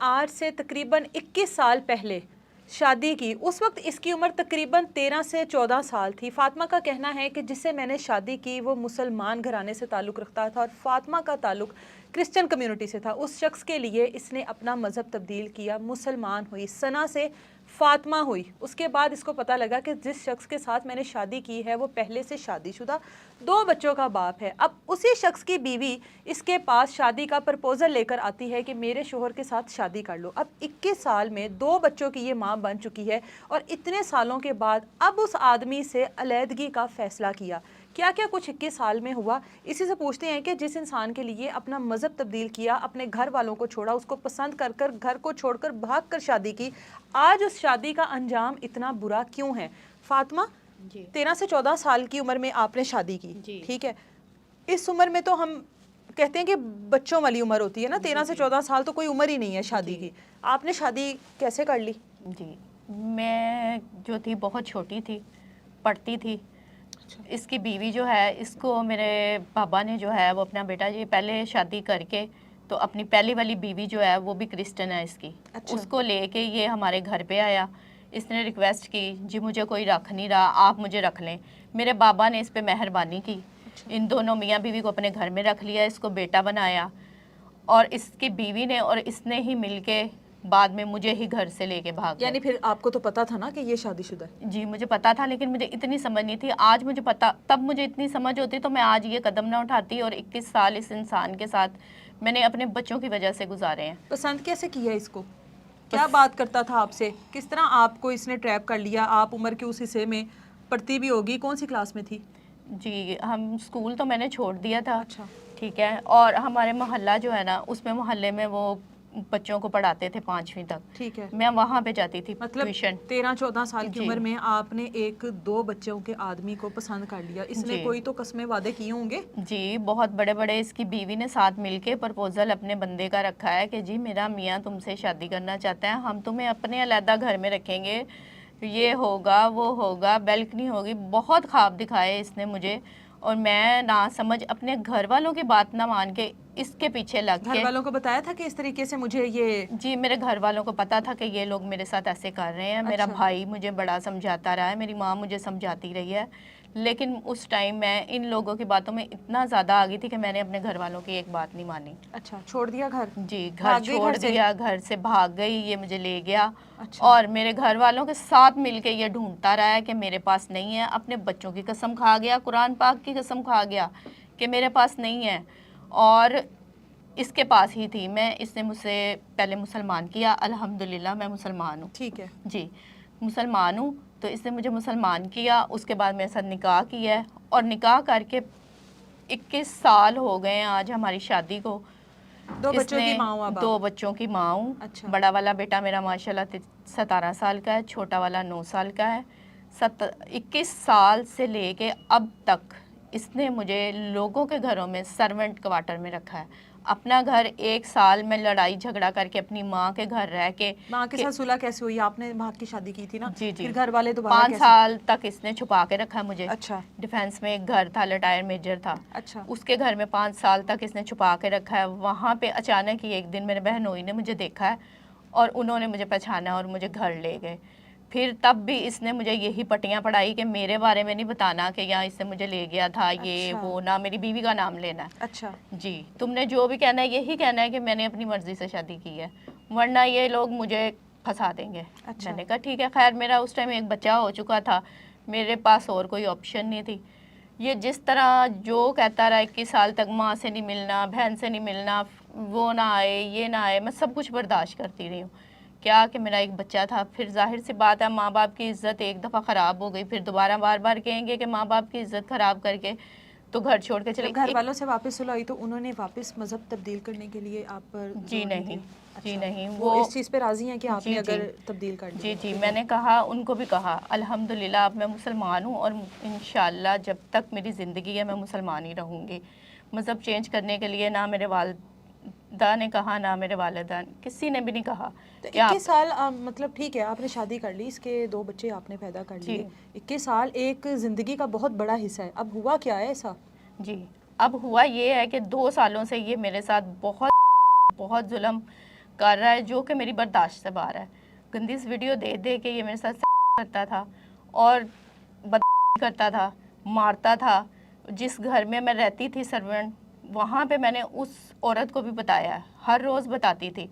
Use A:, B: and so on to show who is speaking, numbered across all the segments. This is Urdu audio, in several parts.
A: آج سے تقریباً 21 سال پہلے شادی کی. اس وقت اس کی عمر تقریباً 13 سے 14 سال تھی. فاطمہ کا کہنا ہے کہ جس سے میں نے شادی کی وہ مسلمان گھرانے سے تعلق رکھتا تھا اور فاطمہ کا تعلق کرسچن کمیونٹی سے تھا. اس شخص کے لیے اس نے اپنا مذہب تبدیل کیا, مسلمان ہوئی, ثنا سے فاطمہ ہوئی. اس کے بعد اس کو پتہ لگا کہ جس شخص کے ساتھ میں نے شادی کی ہے وہ پہلے سے شادی شدہ 2 بچوں کا باپ ہے. اب اسی شخص کی بیوی اس کے پاس شادی کا پرپوزل لے کر آتی ہے کہ میرے شوہر کے ساتھ شادی کر لو. اب 21 سال میں 2 بچوں کی یہ ماں بن چکی ہے اور اتنے سالوں کے بعد اب اس آدمی سے علیحدگی کا فیصلہ کیا. کیا کیا کچھ 21 سال میں ہوا, اسی سے پوچھتے ہیں کہ جس انسان کے لیے اپنا مذہب تبدیل کیا, اپنے گھر والوں کو چھوڑا, اس کو پسند کر کر گھر کو چھوڑ کر بھاگ کر شادی کی, آج اس شادی کا انجام اتنا برا کیوں ہے. فاطمہ 13 سے 14 سال کی عمر میں آپ نے شادی کی, ٹھیک ہے. اس عمر میں تو ہم کہتے ہیں کہ بچوں والی عمر ہوتی ہے نا, 13 سے 14 سال تو کوئی عمر ہی نہیں ہے شادی کی. آپ نے شادی کیسے کر لی؟
B: جی میں جو تھی بہت چھوٹی تھی, پڑھتی تھی. اس کی بیوی جو ہے, اس کو میرے بابا نے جو ہے وہ اپنا بیٹا جی پہلے شادی کر کے تو اپنی پہلی والی بیوی جو ہے وہ بھی کرسچن ہے اس کی, اس کو لے کے یہ ہمارے گھر پہ آیا. اس نے ریکویسٹ کی جی مجھے کوئی رکھ نہیں رہا, آپ مجھے رکھ لیں. میرے بابا نے اس پہ مہربانی کی, ان دونوں میاں بیوی کو اپنے گھر میں رکھ لیا, اس کو بیٹا بنایا. اور اس کی بیوی نے اور اس نے ہی مل کے بعد میں مجھے ہی گھر سے لے کے بھاگ گئے.
A: یعنی پھر آپ کو تو پتا تھا نا کہ یہ شادی شدہ ہے؟
B: جی مجھے پتا تھا, لیکن مجھے اتنی سمجھ نہیں تھی. آج مجھے پتا, تب مجھے اتنی سمجھ ہوتی تو میں آج یہ قدم نہ اٹھاتی. اور 21 سال اس انسان کے ساتھ میں نے اپنے بچوں کی وجہ سے گزارے ہیں.
A: پسند کیسے کیا اس کو؟ کیا بات کرتا تھا آپ سے؟ کس طرح آپ کو اس نے ٹریپ کر لیا؟ آپ عمر کے اس حصے میں پڑھتی بھی ہوگی, کون سی کلاس میں تھی؟
B: جی ہم اسکول تو میں نے چھوڑ دیا تھا,
A: اچھا
B: ٹھیک ہے. اور ہمارے محلہ جو ہے نا, اس میں محلے میں وہ بچوں کو پڑھاتے تھے 5ویں تک,
A: ٹھیک ہے.
B: میں وہاں پہ جاتی تھی
A: مطلب
B: ٹیوشن.
A: 13-14 سال کی عمر میں آپ نے ایک 2 بچوں کے آدمی کو پسند کر لیا. اس نے کوئی تو قسمیں وعدے کیے ہوں گے؟
B: جی بہت بڑے بڑے. اس کی بیوی نے ساتھ مل کے پرپوزل اپنے بندے کا رکھا ہے کہ جی میرا میاں تم سے شادی کرنا چاہتا ہے, ہم تمہیں اپنے علیحدہ گھر میں رکھیں گے, یہ ہوگا وہ ہوگا, بیلکنی ہوگی. بہت خواب دکھائے اس نے مجھے, اور میں نہ سمجھ اپنے گھر والوں کی بات نہ مان کے اس کے پیچھے لگ کے.
A: گھر والوں کو بتایا تھا کہ اس طریقے سے مجھے یہ؟
B: جی میرے گھر والوں کو پتا تھا کہ یہ لوگ میرے ساتھ ایسے کر رہے ہیں. میرا بھائی مجھے بڑا سمجھاتا رہا ہے, میری ماں مجھے سمجھاتی رہی ہے, لیکن اس ٹائم میں ان لوگوں کی باتوں میں اتنا زیادہ آ گئی تھی کہ میں نے اپنے گھر والوں کی ایک بات نہیں مانی.
A: اچھا, چھوڑ دیا گھر؟
B: جی گھر چھوڑ دیا, گھر سے بھاگ گئی, یہ مجھے لے گیا.
A: اچھا.
B: اور میرے گھر والوں کے ساتھ مل کے یہ ڈھونڈتا رہا ہے کہ میرے پاس نہیں ہے. اپنے بچوں کی قسم کھا گیا, قرآن پاک کی قسم کھا گیا کہ میرے پاس نہیں ہے, اور اس کے پاس ہی تھی. میں اس نے مجھ سے پہلے مسلمان کیا, الحمدللہ میں مسلمان ہوں.
A: ٹھیک ہے.
B: جی مسلمان ہوں, تو اس نے مجھے مسلمان کیا. اس کے بعد میرے ساتھ نکاح کیا ہے, اور نکاح کر کے 21 سال ہو گئے ہیں آج ہماری شادی کو.
A: 2 بچوں کی ماں ہوں؟
B: 2 بچوں کی ماں ہوں.
A: اچھا.
B: بڑا والا بیٹا میرا ماشاءاللہ 17 سال کا ہے, چھوٹا والا 9 سال کا ہے. 21 سال سے لے کے اب تک اس نے مجھے لوگوں کے گھروں میں سرونٹ کوارٹر میں رکھا ہے. اپنا گھر 1 سال میں لڑائی جھگڑا کر کے اپنی ماں کے گھر رہ کے.
A: ماں کے ساتھ صلح کیسے ہوئی؟ آپ نے بھاگ کی شادی کی تھی نا.
B: جی
A: پھر گھر والے دوبارہ
B: 5 سال تک اس نے چھپا کے رکھا مجھے.
A: اچھا.
B: ڈیفینس میں ایک گھر تھا, ریٹائر میجر تھا.
A: اچھا.
B: اس کے گھر میں 5 سال تک اس نے چھپا کے رکھا ہے. وہاں پہ اچانک ہی ایک دن میرے بہنوئی نے مجھے دیکھا ہے, اور انہوں نے مجھے پہچانا اور مجھے گھر لے گئے. پھر تب بھی اس نے مجھے یہی پٹیاں پڑھائی کہ میرے بارے میں نہیں بتانا کہ یہاں اس نے مجھے لے گیا تھا, یہ وہ, نہ میری بیوی کا نام لینا ہے.
A: اچھا.
B: جی تم نے جو بھی کہنا ہے یہی کہنا ہے کہ میں نے اپنی مرضی سے شادی کی ہے, ورنہ یہ لوگ مجھے پھنسا دیں گے. میں نے کہا ٹھیک ہے. خیر میرا اس ٹائم ایک بچہ ہو چکا تھا, میرے پاس اور کوئی آپشن نہیں تھی. یہ جس طرح جو کہتا رہا 21 سال تک, ماں سے نہیں ملنا, بہن سے نہیں ملنا, وہ نہ آئے, یہ نہ آئے, میں سب کچھ برداشت کرتی رہی ہوں. کیا کہ میرا ایک بچہ تھا. پھر ظاہر سی بات ہے ماں باپ کی عزت ایک دفعہ خراب ہو گئی, پھر دوبارہ بار بار کہیں گے کہ ماں باپ کی عزت خراب کر کے تو گھر چھوڑ کے چلے.
A: گھر والوں سے واپس صلح ہوئی تو انہوں نے واپس مذہب تبدیل کرنے کے لیے آپ پر
B: جی نہیں, جی نہیں,
A: وہ اس چیز پہ راضی ہیں کہ آپ نے اگر تبدیل کر
B: جی جی میں نے کہا, ان کو بھی کہا الحمدللہ اب میں مسلمان ہوں, اور انشاءاللہ جب تک میری زندگی ہے میں مسلمان ہی رہوں گی. مذہب چینج کرنے کے لیے نہ میرے والدہ نے کہا, نہ میرے والدین, کسی نے بھی نہیں کہا.
A: 21 سال مطلب ٹھیک ہے آپ نے شادی کر لی, اس کے 2 بچے آپ نے پیدا کر لیے. 21 سال ایک زندگی کا بہت بڑا حصہ ہے. اب ہوا کیا ہے ایسا؟
B: جی اب ہوا یہ ہے کہ 2 سالوں سے یہ میرے ساتھ بہت بہت ظلم کر رہا ہے جو کہ میری برداشت سے باہر ہے. گندی ویڈیو دے دے کے یہ میرے ساتھ کرتا تھا اور کرتا تھا, مارتا تھا. جس گھر میں میں رہتی تھی سرونٹ, وہاں پہ میں نے اس عورت کو بھی بتایا, ہر روز بتاتی تھی,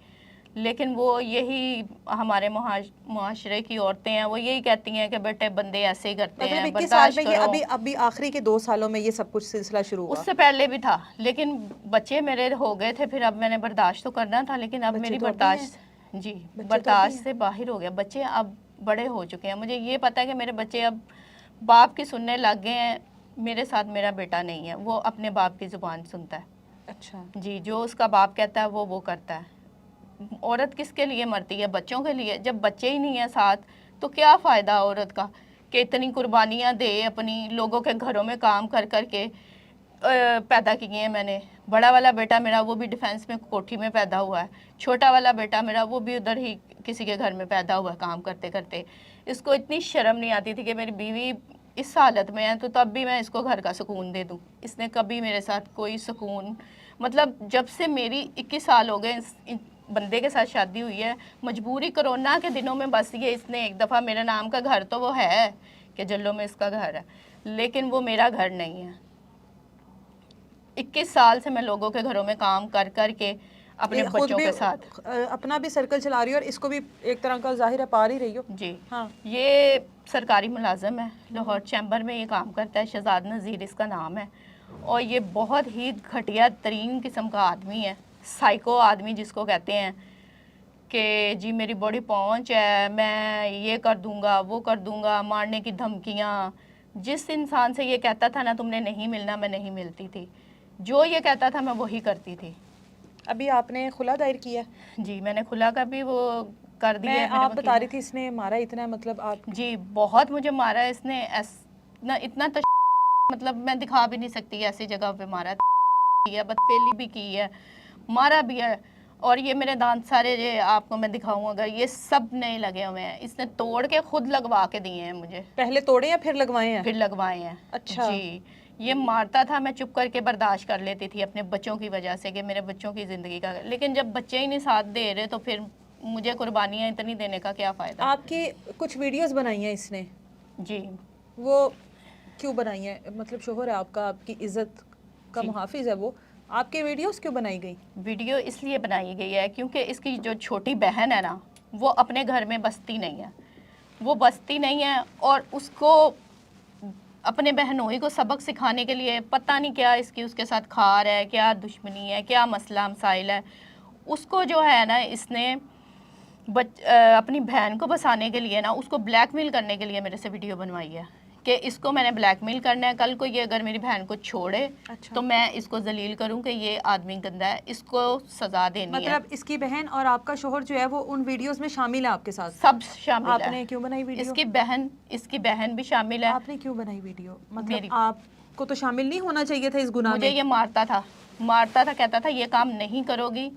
B: لیکن وہ یہی ہمارے معاشرے کی عورتیں ہیں, وہ یہی کہتی ہیں کہ بیٹے بندے ایسے ہی کرتے ہیں,
A: مطلب 21 سال
B: برداشت
A: میں یہ
B: کرو.
A: ابھی آخری کے 2 سالوں میں یہ سب کچھ سلسلہ شروع ہوا؟
B: اس سے پہلے بھی تھا, لیکن بچے میرے ہو گئے تھے, پھر اب میں نے برداشت تو کرنا تھا, لیکن اب
A: بچے
B: میری
A: تو اب بھی
B: برداشت جی
A: بچے تو اب بھی
B: برداشت
A: ہیں.
B: سے باہر ہو گیا. بچے اب بڑے ہو چکے ہیں, مجھے یہ پتا ہے کہ میرے بچے اب باپ کی سننے لگ گئے ہیں. میرے ساتھ میرا بیٹا نہیں ہے, وہ اپنے باپ کی زبان سنتا ہے.
A: اچھا
B: جی, جو اس کا باپ کہتا ہے وہ کرتا ہے. عورت کس کے لیے مرتی ہے؟ بچوں کے لیے. جب بچے ہی نہیں ہیں ساتھ تو کیا فائدہ عورت کا کہ اتنی قربانیاں دے, اپنی لوگوں کے گھروں میں کام کر کر کے پیدا کیے ہیں میں نے. بڑا والا بیٹا میرا وہ بھی ڈیفینس میں کوٹھی میں پیدا ہوا ہے, چھوٹا والا بیٹا میرا وہ بھی ادھر ہی کسی کے گھر میں پیدا ہوا ہے کام کرتے کرتے. اس کو اتنی شرم نہیں آتی تھی کہ میری بیوی اس حالت میں ہے تو تب بھی میں اس کو گھر کا سکون دے دوں. اس نے کبھی میرے ساتھ کوئی سکون, مطلب جب سے میری 21 سال ہو گئے اس بندے کے ساتھ شادی ہوئی ہے, مجبوری کرونا کے دنوں میں بس یہ اس نے ایک دفعہ میرے نام کا گھر تو وہ ہے کہ جلوں میں اس کا گھر ہے, لیکن وہ میرا گھر نہیں ہے. 21 سال سے میں لوگوں کے گھروں میں کام کر کر کے اپنے
A: خود
B: بچوں
A: بھی
B: کے ساتھ
A: اپنا بھی سرکل چلا رہی ہو اور اس کو بھی ایک طرح کا ظاہر ہے پا ہی رہی ہو.
B: جی
A: ہاں,
B: یہ سرکاری ملازم ہے, لاہور چیمبر میں یہ کام کرتا ہے, شہزاد نذیر اس کا نام ہے, اور یہ بہت ہی گھٹیا ترین قسم کا آدمی ہے, سائیکو آدمی جس کو کہتے ہیں کہ جی میری بڑی پہنچ ہے, میں یہ کر دوں گا وہ کر دوں گا, مارنے کی دھمکیاں. جس انسان سے یہ کہتا تھا نا تم نے نہیں ملنا, میں نہیں ملتی تھی. جو یہ کہتا تھا میں وہی کرتی تھی.
A: ابھی آپ نے خلا دائر کیا؟
B: جی میں نے خلا کا بھی وہ کر دیا ہے.
A: آپ بتا رہی تھی اس نے مارا اتنا, مطلب آپ؟
B: جی بہت مجھے مارا ہے اس نے, اتنا مطلب میں دکھا بھی نہیں سکتی ایسی جگہ پہ مارا ہے, بدفعلی بھی کی ہے, مارا بھی ہے. اور یہ میرے دانت سارے یہ آپ کو میں دکھاؤں اگر, یہ سب نئے لگے ہوئے ہیں. اس نے توڑ کے خود لگوا کے دیے ہیں مجھے.
A: پہلے توڑے یا پھر لگوائے ہیں؟
B: پھر لگوائے ہیں.
A: اچھا
B: جی, یہ مارتا تھا, میں چپ کر کے برداشت کر لیتی تھی اپنے بچوں کی وجہ سے کہ میرے بچوں کی زندگی کا, لیکن جب بچے ہی نہیں ساتھ دے رہے تو پھر مجھے قربانیاں اتنی دینے کا کیا فائدہ.
A: آپ کی کچھ ویڈیوز بنائی ہیں اس نے؟
B: جی.
A: وہ کیوں بنائی ہیں؟ مطلب شوہر ہے آپ کا, آپ کی عزت کا محافظ ہے, وہ آپ کے ویڈیوز کیوں بنائی گئی؟
B: ویڈیو اس لیے بنائی گئی ہے کیونکہ اس کی جو چھوٹی بہن ہے نا, وہ اپنے گھر میں بستی نہیں ہے. وہ بستی نہیں ہے اور اس کو اپنے بہنوئی کو سبق سکھانے کے لیے پتہ نہیں کیا اس کے ساتھ کھار ہے, کیا دشمنی ہے, کیا مسئلہ مسائل ہے. اس کو جو ہے نا اس نے اپنی بہن کو بسانے کے لیے نا, اس کو بلیک میل کرنے کے لیے میرے سے ویڈیو بنوائی ہے کہ اس کو میں نے بلیک میل کرنا ہے, کل کو یہ اگر میری بہن کو چھوڑے تو میں اس کو ذلیل کروں کہ یہ آدمی گندا ہے, اس کو سزا دینی ہے.
A: مطلب اس کی بہن اور آپ کا شوہر جو ہے وہ ان ویڈیوز میں شامل ہے آپ کے ساتھ؟
B: سب شامل ہے.
A: آپ نے کیوں بنائی ویڈیو؟
B: اس کی بہن بھی شامل ہے.
A: آپ نے کیوں بنائی ویڈیو؟ مطلب آپ کو تو شامل نہیں ہونا چاہیے تھا اس گناہ میں.
B: مجھے یہ مارتا تھا, کہتا تھا یہ کام نہیں کرو گی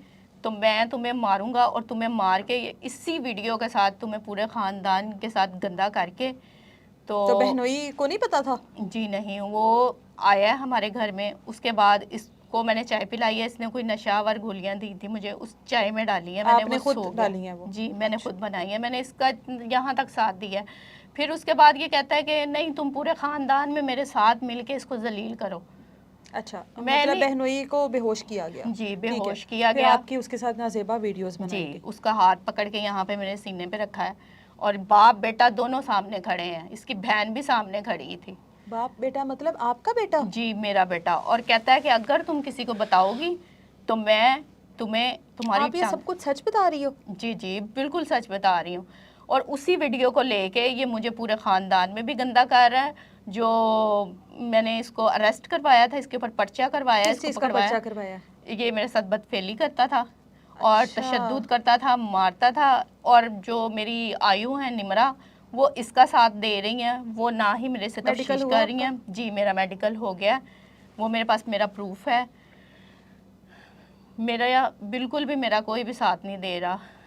B: تو میں تمہیں ماروں گا, اور تمہیں مار کے اسی ویڈیو کے ساتھ تمہیں پورے خاندان کے ساتھ گندا کر کے.
A: تو بہنوئی کو نہیں پتا تھا؟
B: جی نہیں, وہ آیا ہے ہمارے گھر میں, اس کے بعد اس کو میں نے چائے پلائی ہے, اس نے کوئی نشہ آور گولیاں دی تھی مجھے, اس چائے میں ڈالی ہے میں نے.
A: آپ نے خود ڈالی ہیں وہ؟
B: جی میں نے خود بنائی ہے, میں نے اس کا یہاں تک ساتھ دیا ہے. پھر اس کے بعد یہ کہتا ہے کہ نہیں تم پورے خاندان میں میرے ساتھ مل کے اس کو ذلیل کرو.
A: اچھا, مطلب بہنوئی کو بے ہوش کیا گیا؟
B: جی بے ہوش کیا
A: پھر
B: گیا.
A: آپ کی اس کے ساتھ نازیبا ویڈیوز بنائی گئی؟
B: جی, اس کا ہاتھ پکڑ کے یہاں پہ میرے سینے پہ رکھا ہے, اور باپ بیٹا دونوں سامنے کھڑے ہیں, اس کی بہن بھی سامنے کھڑی تھی.
A: باپ بیٹا مطلب آپ کا بیٹا؟
B: جی میرا بیٹا, اور کہتا ہے کہ اگر تم کسی کو بتاؤ گی تو میں تمہاری.
A: آپ یہ سب کچھ سچ بتا رہی ہو؟
B: جی جی بالکل سچ بتا رہی ہوں. اور اسی ویڈیو کو لے کے یہ مجھے پورے خاندان میں بھی گندا کر رہا ہے. جو میں نے اس کو اریسٹ کروایا تھا, اس کے اوپر پرچہ کروایا,
A: کس چیز کا پرچہ کروایا؟
B: یہ میرے ساتھ بدفعلی کرتا تھا اور تشدد کرتا تھا, مارتا تھا. اور جو میری آیو ہیں نمرا, وہ اس کا ساتھ دے رہی ہیں, وہ نہ ہی میرے سے تفتیش کر رہی ہیں. جی میرا میڈیکل ہو گیا, وہ میرے پاس میرا پروف ہے. میرا بالکل بھی میرا کوئی بھی ساتھ نہیں دے رہا.